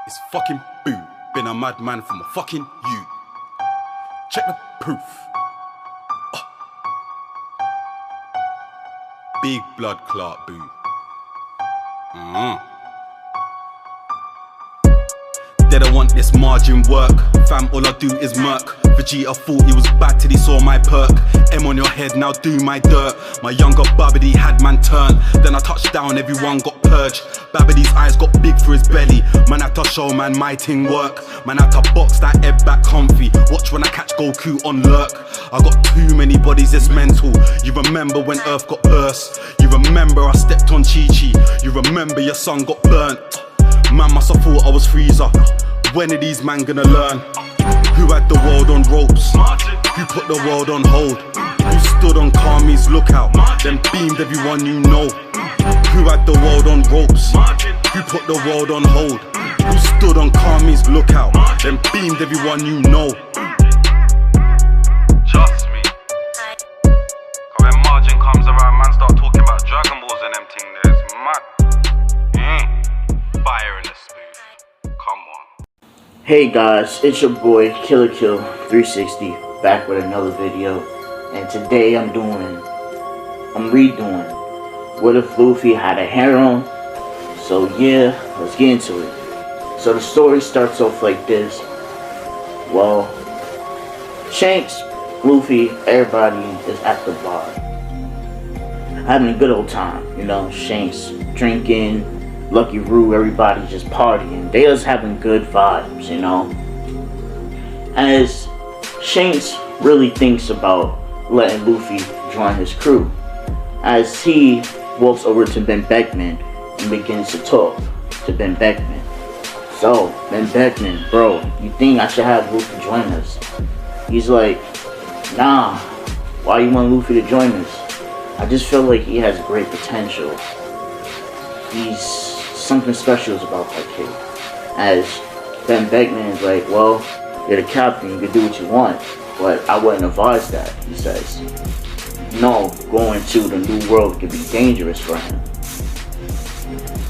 It's fucking boo. Been a madman from a fucking you. Check the proof. Big blood clot boo. They don't want this margin work. Fam, all I do is murk. Vegeta thought he was bad till he saw my perk. M on your head, now do my dirt. My younger Babidi had man turn. Then I touched down, everyone got purged. Babidi's eyes got big for his belly. Man had to show man my ting work. Man had to box that Ed back comfy. Watch when I catch Goku on lurk. I got too many bodies, it's mental. You remember when Earth got burst. You remember I stepped on Chi-Chi. You remember your son got burnt. Man must have thought I was Freezer. When are these man gonna learn? Who had the world on ropes? Who put the world on hold? Who stood on Kami's lookout? Then beamed everyone you know. Who had the world on ropes? Who put the world on hold? Who stood on Kami's lookout? Then beamed everyone you know. Trust me. When margin comes around, man start talking about Dragon Balls and them thing there. It's mad. Fire in the smooth. Come on. Hey guys, it's your boy Killer Kill 360 back with another video, and today I'm redoing What If Luffy Had a Harem. So yeah, let's get into it. So the story starts off like this. Well, Shanks, Luffy, everybody is at the bar having a good old time. You know, Shanks drinking, Lucky Roo, everybody's just partying. They just having good vibes, you know. As Shanks really thinks about letting Luffy join his crew, as he walks over to Ben Beckman and begins to talk to Ben Beckman. So, Ben Beckman, bro, you think I should have Luffy join us? He's like, nah, why you want Luffy to join us? I just feel like he has great potential. Something special is about that kid. As Ben Beckman is like, well, you're the captain, you can do what you want, but I wouldn't advise that, he says. No, going to the new world could be dangerous for him.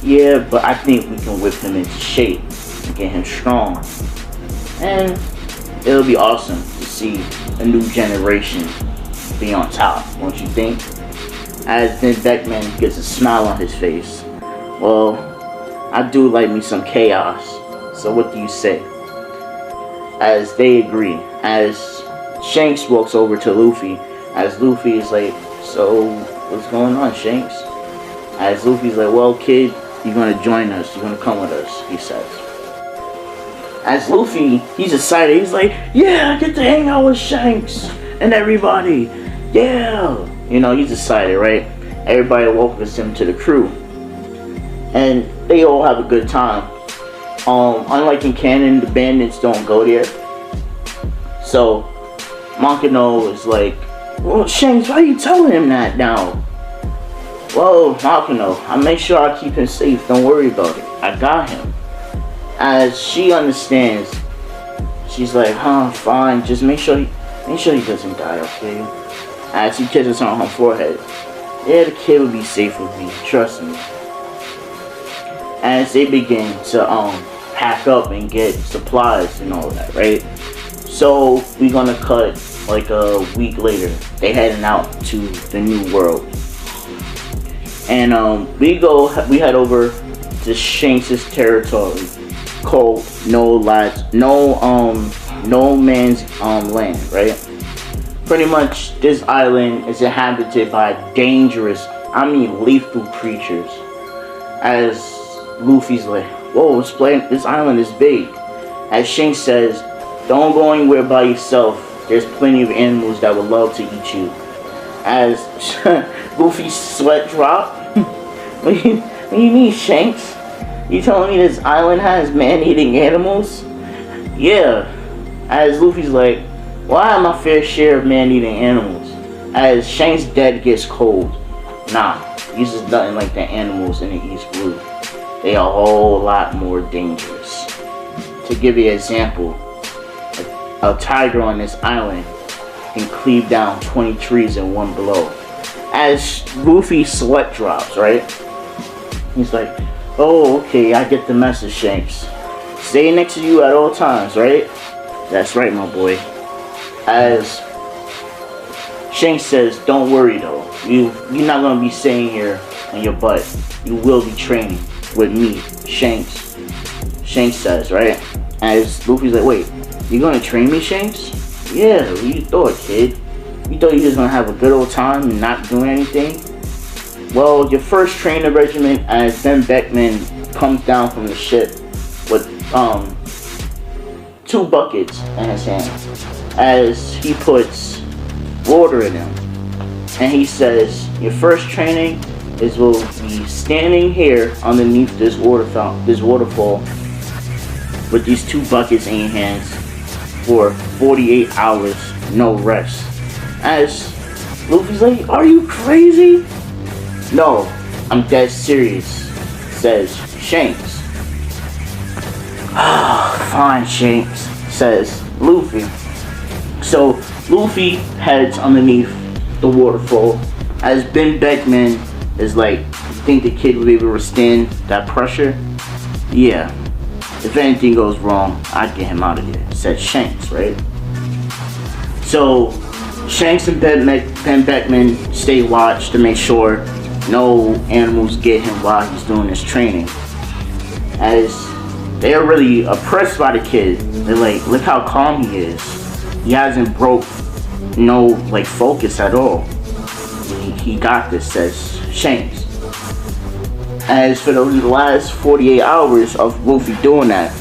Yeah, but I think we can whip him into shape and get him strong. And it'll be awesome to see a new generation be on top, don't you think? As Ben Beckman gets a smile on his face. Well, I do like me some chaos, so what do you say? As they agree, as Shanks walks over to Luffy, as Luffy is like, so what's going on, Shanks? As Luffy's like, well kid, you're gonna join us, you're gonna come with us, he says. As Luffy, he's excited, he's like, yeah, I get to hang out with Shanks and everybody, yeah! You know, he's excited, right? Everybody welcomes him to the crew. And they all have a good time. Unlike in canon, the bandits don't go there. So, Makino is like, well, Shanks, why are you telling him that now? Well, Makino, I make sure I keep him safe. Don't worry about it. I got him. As she understands, she's like, huh, fine. Just make sure he doesn't die, okay? As he kisses her on her forehead. Yeah, the kid will be safe with me. Trust me. As they begin to pack up and get supplies and all that, right? So we're gonna cut like a week later. They heading out to the new world, and we head over to Shanks' territory called No Man's Land, right? Pretty much this island is inhabited by dangerous, I mean lethal creatures. As Luffy's like, whoa, this island is big. As Shanks says, don't go anywhere by yourself. There's plenty of animals that would love to eat you. As Luffy's sweat drop. What do you mean, Shanks? You telling me this island has man-eating animals? Yeah. As Luffy's like, well, I have my fair share of man-eating animals. As Shanks' dead gets cold. Nah, these is nothing like the animals in the East Blue. They are a whole lot more dangerous. To give you an example, a tiger on this island can cleave down 20 trees in one blow. As Luffy's sweat drops, right? He's like, oh, okay, I get the message, Shanks. stay next to you at all times, right? That's right, my boy. As Shanks says, don't worry though. You're not gonna be staying here on your butt. You will be training with me, Shanks. Shanks says, right? As Luffy's like, wait, you gonna train me, Shanks? Yeah, what you thought, kid? You thought you was gonna have a good old time and not doing anything? Well, your first training regimen, as Ben Beckman comes down from the ship with 2 buckets in his hand, as he puts water in them, and he says, your first training is we'll be standing here underneath this waterfall with these 2 buckets in your hands for 48 hours, no rest. As Luffy's like, are you crazy? No, I'm dead serious, says Shanks. Fine, Shanks, says Luffy. So Luffy heads underneath the waterfall, as Ben Beckman is like, you think the kid will be able to withstand that pressure? Yeah. If anything goes wrong, I'd get him out of here, said Shanks, right? So Shanks and Ben Beckman stay watch to make sure no animals get him while he's doing his training. As they are really impressed by the kid. They're like, look how calm he is. He hasn't broke no like focus at all. He got this, says Shanks. As for the last 48 hours of Luffy doing that,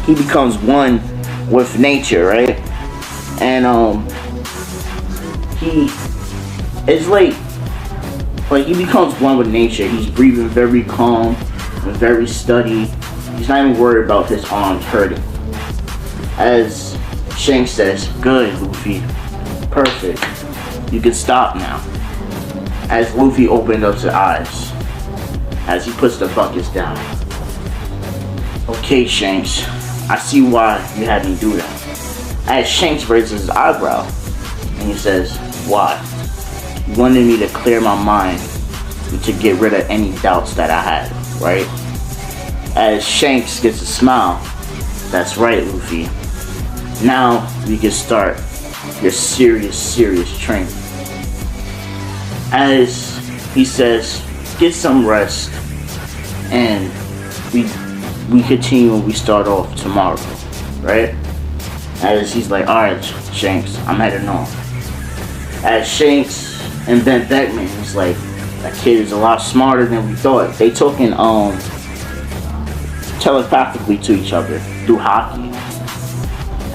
he becomes one with nature, right? And he is like he becomes one with nature. He's breathing very calm and very steady. He's not even worried about his arms hurting. As Shanks says, good, Luffy. Perfect. You can stop now. As Luffy opened up his eyes, as he puts the buckets down. Okay, Shanks, I see why you had me do that. As Shanks raises his eyebrow, and he says, why? You wanted me to clear my mind and to get rid of any doubts that I had, right? As Shanks gets a smile, that's right, Luffy. Now we can start your serious training. As he says, get some rest, and we continue when we start off tomorrow, right? As he's like, alright, Shanks, I'm heading on. As Shanks and Ben Beckman is like, that kid is a lot smarter than we thought. They talking telepathically to each other through hockey.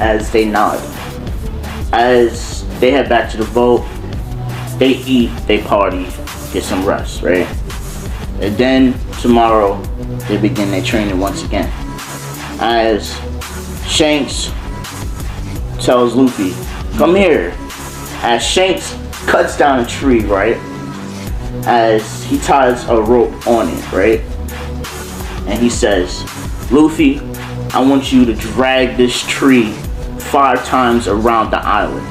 As they nod. As they head back to the boat, they eat, they party, get some rest, right? And then tomorrow they begin their training once again. As Shanks tells Luffy, come here. As Shanks cuts down a tree, right? As he ties a rope on it, right? And he says, Luffy, I want you to drag this tree 5 times around the island.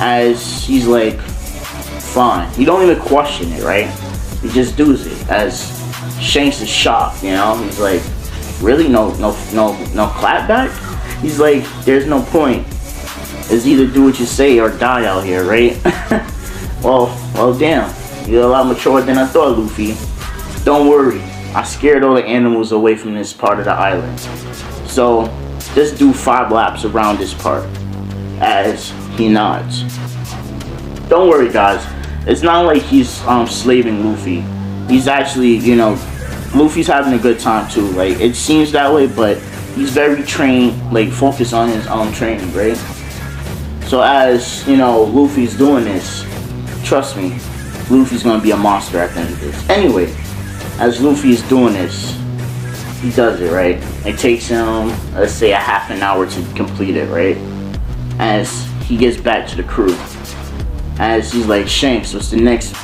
As he's like, fine. He don't even question it, right? He just does it. As Shanks is shocked, you know? He's like, really? No clapback? He's like, there's no point. It's either do what you say or die out here, right? well, damn. You're a lot mature than I thought, Luffy. Don't worry. I scared all the animals away from this part of the island. So, just do 5 laps around this part. As he nods. Don't worry, guys. It's not like he's slaving Luffy. He's actually, you know, Luffy's having a good time too. Like, it seems that way, but he's very trained, like, focused on his own training, right? So as, you know, Luffy's doing this, trust me, Luffy's gonna be a monster at the end of this. Anyway, as Luffy is doing this, he does it, right? It takes him, let's say, a half an hour to complete it, right? As he gets back to the crew. As he's like, Shanks, what's the next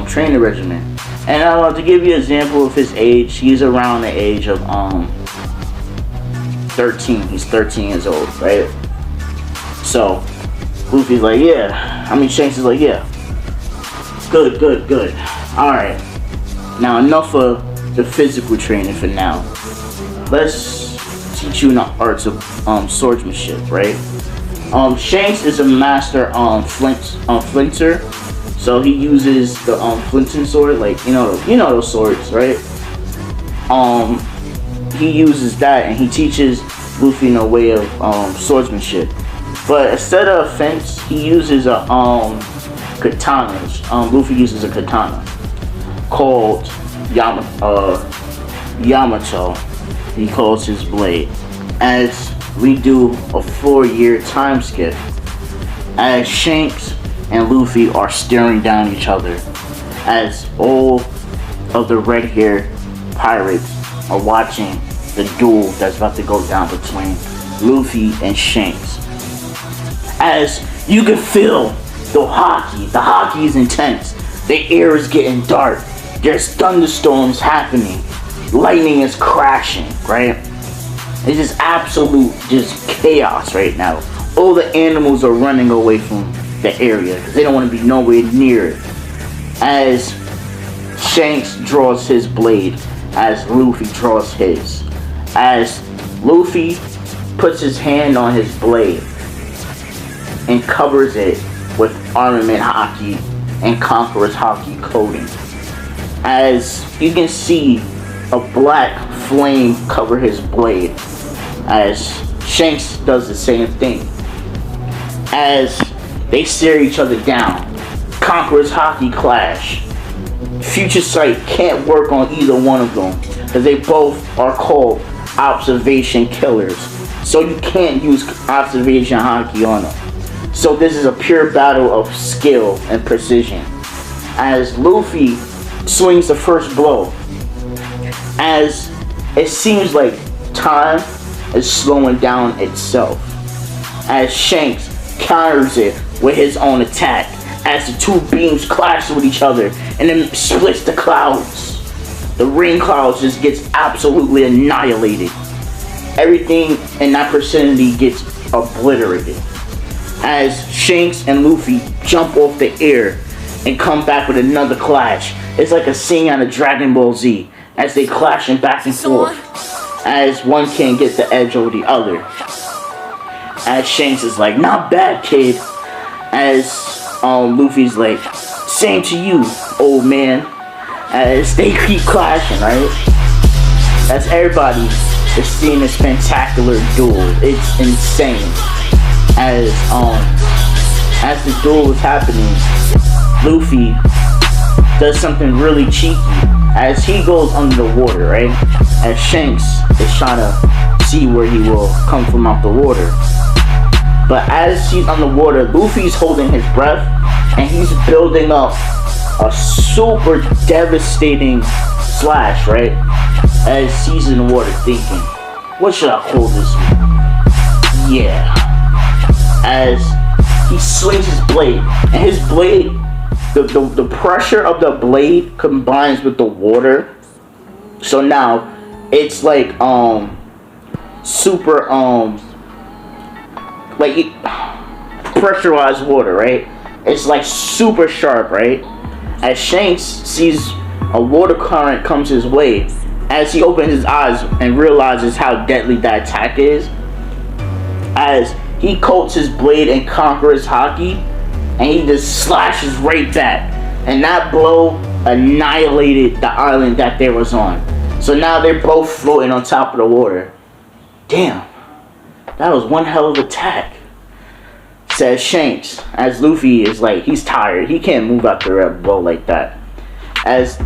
training regimen? And to give you an example of his age, he's around the age of 13. He's 13 years old, right? So Luffy's like, yeah. I mean, Shanks is like, yeah. Good. Alright. Now enough of the physical training for now. let's teach you the arts of swordsmanship, right? Shanks is a master flinter, so he uses the flinting sword, like you know those swords, right? He uses that and he teaches Luffy in a way of swordsmanship. But instead of fence, he uses a katana. Luffy uses a katana called Yamato. He calls his blade. As we do a 4-year time skip, as Shanks and Luffy are staring down each other, as all of the red-haired pirates are watching the duel that's about to go down between Luffy and Shanks. As you can feel the hockey is intense. The air is getting dark. There's thunderstorms happening. Lightning is crashing, right? It's just absolute chaos right now. All the animals are running away from the area because they don't want to be nowhere near it. As Shanks draws his blade, as Luffy draws his. As Luffy puts his hand on his blade and covers it with armament hockey and Conqueror's hockey coating. As you can see a black flame cover his blade, as Shanks does the same thing. As they stare each other down, Conqueror's hockey clash. Future Sight can't work on either one of them because they both are called observation killers. So you can't use observation hockey on them. So this is a pure battle of skill and precision. As Luffy swings the first blow, as it seems like time is slowing down itself, as Shanks counters it with his own attack, as the two beams clash with each other and then splits the clouds. The rain clouds just gets absolutely annihilated. Everything in that vicinity gets obliterated. As Shanks and Luffy jump off the air and come back with another clash. It's like a scene out of Dragon Ball Z as they clashing back and forth. As one can't get the edge over the other. As Shanks is like, not bad, kid. As Luffy's like, same to you, old man. As they keep clashing, right? As everybody is seeing this spectacular duel. It's insane. As the duel is happening, Luffy does something really cheeky as he goes under the water, right? As Shanks is trying to see where he will come from out the water. But as he's underwater, Luffy's holding his breath and he's building up a super devastating slash, right? As he's in the water thinking, what should I call this one? Yeah. As he swings his blade, and his blade, the pressure of the blade combines with the water, so now it's like super like pressurized water, right? It's like super sharp, right? As Shanks sees a water current comes his way, as he opens his eyes and realizes how deadly that attack is, as he coats his blade in Conqueror's hockey, and he just slashes right back. And that blow annihilated the island that they was on. So now they're both floating on top of the water. Damn, that was one hell of an attack, says Shanks, as Luffy is like, he's tired. He can't move after a blow like that. As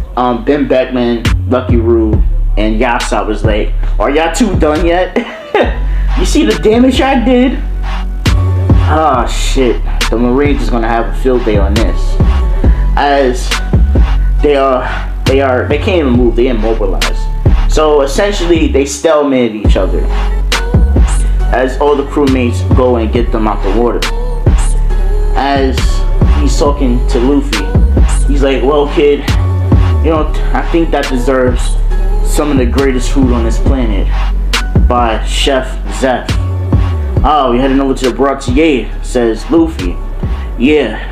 Ben Beckman, Lucky Roo, and Yasa was like, are y'all two done yet? You see the damage I did? Oh shit, the Marines is gonna have a field day on this. As they can't even move, they immobilized. So essentially they stalemate each other. As all the crewmates go and get them out the water. As he's talking to Luffy, he's like, well kid, you know, I think that deserves some of the greatest food on this planet by Chef Zeph. Oh, we heading over to the Bratier, says Luffy. Yeah,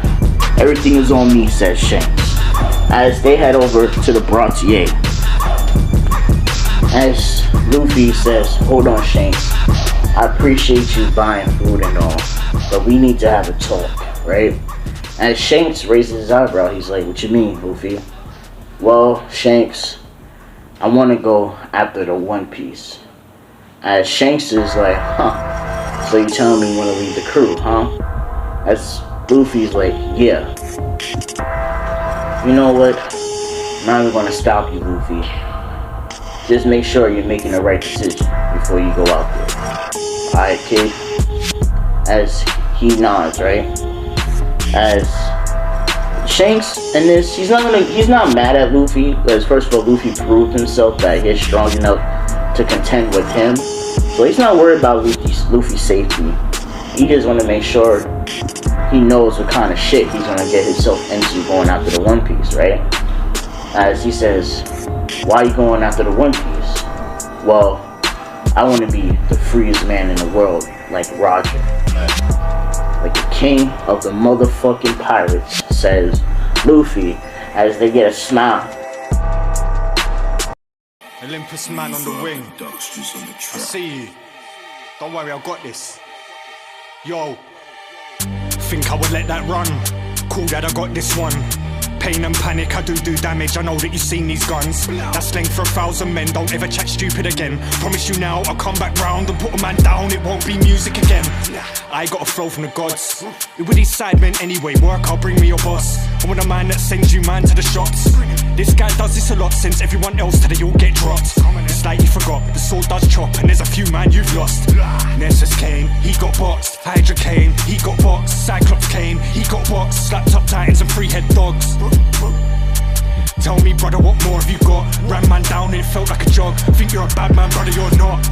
everything is on me, says Shanks. As they head over to the Bratier. As Luffy says, hold on Shanks, I appreciate you buying food and all, but we need to have a talk, right? As Shanks raises his eyebrow, he's like, what you mean, Luffy? Well, Shanks, I want to go after the One Piece. As Shanks is like, huh, so you telling me you want to leave the crew, huh? As Luffy's like, yeah. You know what? I'm not even going to stop you, Luffy. Just make sure you're making the right decision before you go out there. Alright, kid? As he nods, right? As Shanks and this, he's not mad at Luffy, because first of all, Luffy proved himself that he's strong enough to contend with him. So he's not worried about Luffy's safety. He just want to make sure he knows what kind of shit he's going to get himself into going after the One Piece, right? As he says, why are you going after the One Piece? Well, I want to be the freest man in the world, like Roger. Like the king of the motherfucking pirates, says Luffy, as they get a smile. Olympus man on the wing. I see you. Don't worry, I got this. Yo. Think I would let that run. Cool that I got this one. Pain and panic, I do damage. I know that you've seen these guns. That's length for 1,000 men. Don't ever chat stupid again. Promise you now, I'll come back round and put a man down. It won't be music again. I got a flow from the gods. With these sidemen anyway, work, I'll bring me your boss. I want a man that sends you man to the shots. This guy does this a lot, sends everyone else till they all get dropped. It's like you forgot, the sword does chop, and there's a few man you've lost. Nessus came, he got boxed. Hydra came, he got boxed. Cyclops came, he got boxed. Slapped up titans and 3-head dogs. Tell me brother, what more have you got? Ran man down and it felt like a jog. Think you're a bad man brother, you're not.